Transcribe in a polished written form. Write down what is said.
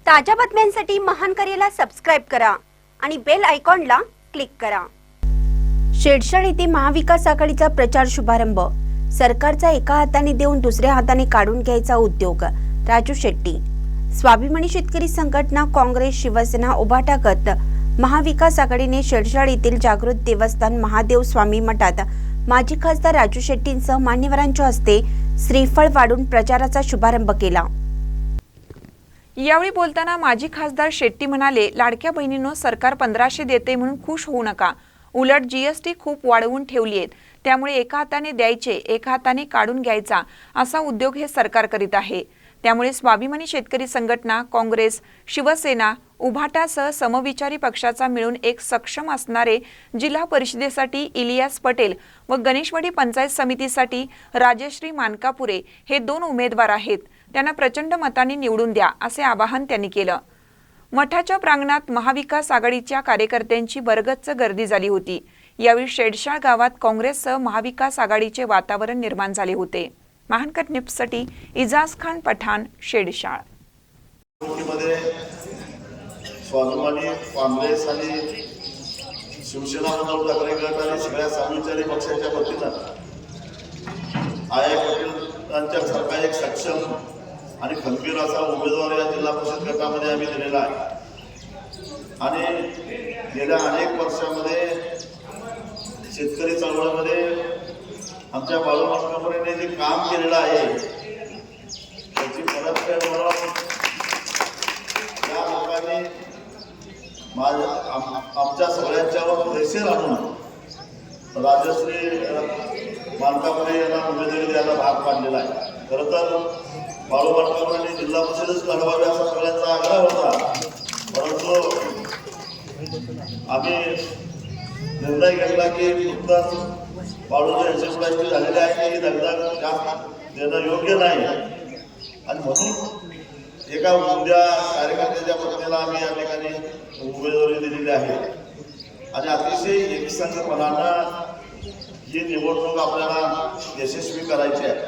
ताज्या बातम्यांसाठी महान करेला सबस्क्राइब करा आणि बेल आयकॉनला क्लिक करा। शेडशाळ येथे महाविकास आघाडीचा प्रचार शुभारंभ। सरकारचा एका हाताने देऊन दुसऱ्या हाताने काढून घ्यायचा उद्योग। राजू शेट्टी। स्वाभिमानी शेतकरी संघटना, काँग्रेस, शिवसेना, उभाटा गट, महाविकास आघाडीने शेडशाळ येथील जागृत देवस्थान महादेव स्वामी मठात माजी खासदार राजू शेट्टींसह मान्यवरांच्या हस्ते श्रीफळ वाढून प्रचाराचा शुभारंभ केला। यावेळी बोलताना माजी खासदार शेट्टी म्हणाले, लाडक्या बहिणींनो, सरकार 1500 देते म्हणून खुश होऊ नका। उलट जीएसटी खूप वाढवून ठेवली आहे, त्यामुळे एका हाताने द्यायचे, एका हाताने काढून घ्यायचा असा उद्योग हे सरकार करीत आहे। त्यामुळे स्वाभिमानी शेतकरी संघटना, काँग्रेस, शिवसेना, उभाटासह समविचारी पक्षाचा मिळून एक सक्षम असणारे जिल्हा परिषदेसाठी इलियास पटेल व गणेशवाडी पंचायत समितीसाठी राजश्री मानकापुरे हे 2 उमेदवार आहेत। त्यांना प्रचंड मतांनी निवडून द्या असे आवाहन त्यांनी केलं। मठाच्या प्रांगणात महाविकास आघाडीच्या कार्यकर्त्यांची बरगच्च गर्दी झाली होती। यावेळी शेडशाळ गावात काँग्रेससह महाविकास आघाडीचे वातावरण निर्माण झाले होते। महानकर न्यूजसाठी इजाज खान पठाण, शेडशाळ। स्वाभिमानी, काँग्रेस आणि शिवसेना उद्धव ठाकरे गट आणि सगळ्या समविचारी पक्षाच्या वतीनं पटेलांच्या सरकार एक सक्षम आणि खंबीर असा उमेदवार या जिल्हा परिषद गटामध्ये आम्ही दिलेला आहे। आणि गेल्या अनेक वर्षामध्ये शेतकरी चळवळीमध्ये आमच्या बाळू मानकापुरेने जे काम केलेलं आहे त्याची परतफेड म्हणून या लोकांनी आमच्या सगळ्यांच्यावर प्रेशर आणून राजश्री मानकापुरे यांना उमेदवारी द्यायला भाग पाडलेला आहे। खरं तर बाळू मानकापुरेने जिल्हा परिषदच लढवावी असा सगळ्यांचा आग्रह होता, परंतु आम्ही निर्णय घेतला की फक्त बाळूच्या यशस्वी झालेले आहे की दगदग जास्त देणं योग्य नाही, आणि म्हणून एका उद्या कार्यकर्त्याच्या पत्नीला आम्ही या ठिकाणी उमेदवारी दिलेली आहे। आणि अतिशय एकसंघपणानं ही निवडणूक आपल्याला यशस्वी करायची आहे।